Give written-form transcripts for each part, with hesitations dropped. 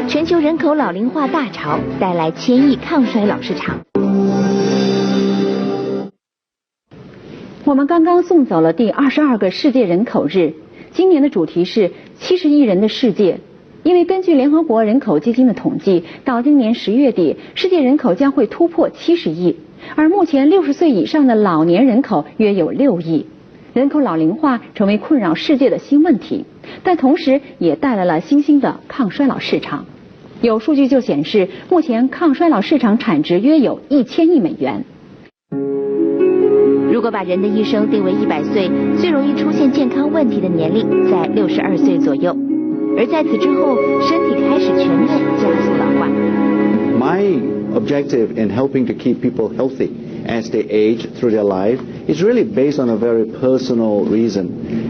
全球人口老龄化大潮带来千亿抗衰老市场。我们刚刚送走了第22个世界人口日，今年的主题是70亿人的世界。因为根据联合国人口基金的统计，到今年10月底，世界人口将会突破70亿，而目前60岁以上的老年人口约有6亿。人口老龄化成为困扰世界的新问题，但同时也带来了新兴的抗衰老市场。有数据就显示，目前抗衰老市场产值约有1000亿美元。如果把人的一生定为100岁，最容易出现健康问题的年龄在62岁左右，而在此之后，身体开始全面加速老化。My objective in helping to keep people healthy as they age through their life is really based on a very personal reason.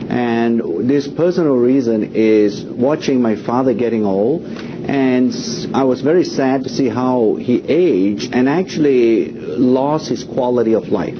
And this personal reason is watching my father getting old, and I was very sad to see how he aged and actually lost his quality of life.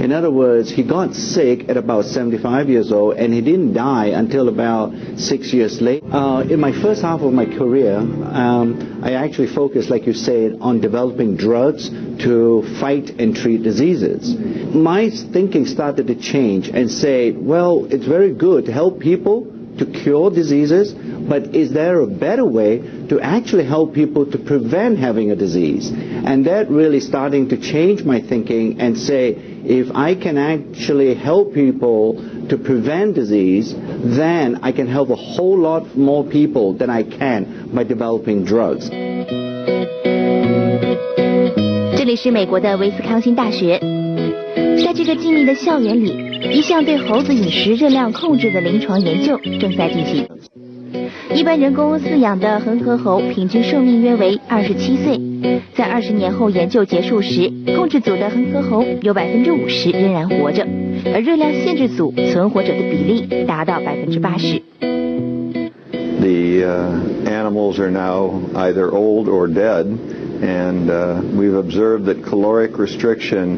In other words, he got sick at about 75 years old, and he didn't die until about 6 years later. In my first half of my career, I actually focused, like you said, on developing drugs to fight and treat diseases. My thinking started to change and say, well, it's very good to help people to cure diseases, but is there a better way to actually help people to prevent having a disease? And that really starting to change my thinking and say, if I can actually help people to prevent disease, then I can help a whole lot more people than I can by developing drugs. 这里是美国的威斯康星大学，在这个静谧的校园里，一项对猴子饮食热量控制的临床研究正在进行。一般人工饲养的恒河猴平均寿命约为27岁，在20年后研究结束时，控制组的恒河猴有50%仍然活着，而热量限制组存活者的比例达到80%。The animals are now either old or dead, and we've observed that caloric restriction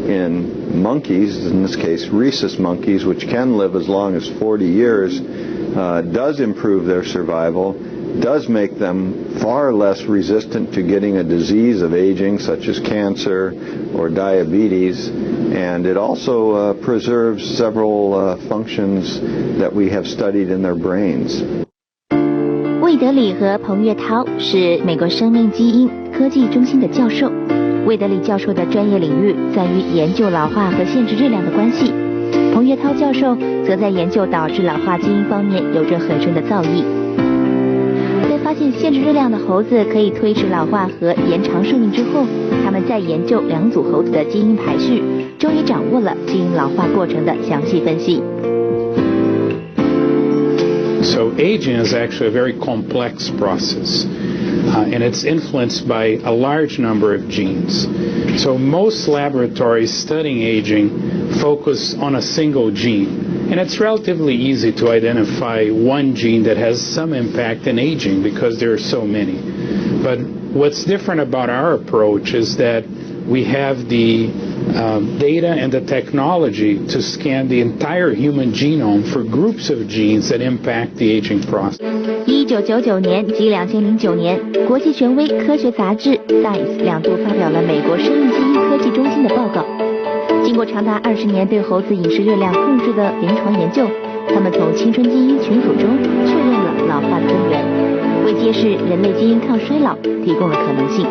in monkeys, in this case rhesus monkeys, which can live as long as 40 years, does improve their survival, does make them far less resistant to getting a disease of aging such as cancer or diabetes, and it also preserves several functions that we have studied in their brains. 魏德里和彭岳涛是美国生命基因科技中心的教授。魏德里教授的专业领域在于研究老化和限制热量的关系，彭岳涛教授则在研究导致老化基因方面有着很深的造诣。在发现限制热量的猴子可以推迟老化和延长寿命之后，他们再研究2组猴子的基因排序，终于掌握了基因老化过程的详细分析。So aging is actually a very complex process, and it's influenced by a large number of genes. So most laboratories studying aging focus on a single gene, and it's relatively easy to identify one gene that has some impact in aging because there are so many. But what's different about our approach is that we have the data and the technology to scan the entire human genome for groups of genes that impact the aging process. 1999年及2009年，国际权威科学杂志 Science 2度发表了美国生命基因科技中心的报告。经过长达20年对猴子饮食热量控制的临床研究，他们从青春基因群组中确认了老化的根源，为揭示人类基因抗衰老提供了可能性。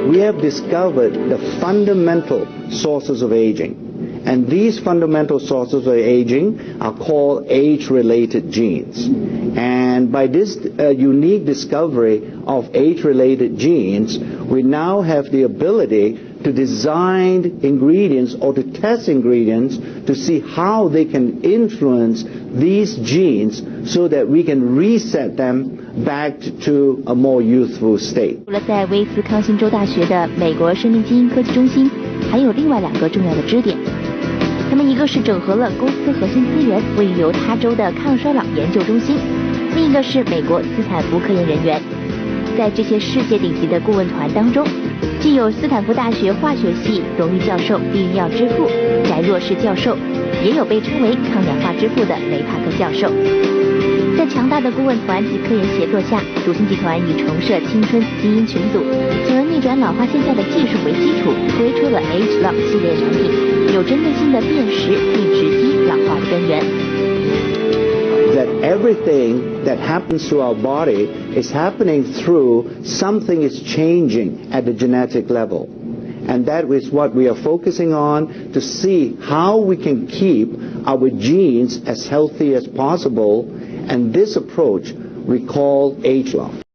We have discovered the fundamental sources of aging. And these fundamental sources of aging are called age-related genes. And by this unique discovery of age-related genes, we now have the ability to design ingredients or to test ingredients to see how they can influence these genes so that we can reset them back to a more youthful state. 除了在威斯康星州大学的美国生命基因科技中心，还有另外2个重要的支点。他们一个是整合了公司核心资源位于犹他州的抗衰老研究中心，另一个是美国斯坦福科研人员。在这些世界顶级的顾问团当中，既有斯坦福大学化学系荣誉教授避孕药之父翟若士教授，也有被称为抗氧化之父的雷帕克教授。强大的顾问团及科研协作下，独星集团以重设青春基因群组，从而逆转老化现象的技术为基础，推出了 ageLOC 系列产品，有针对性的辨识并直击老化的根源。That everything that happens to our body is happening through something is changing at the genetic level. And that is what we are focusing on to see how we can keep our genes as healthy as possible. And this approach we call ageLOC.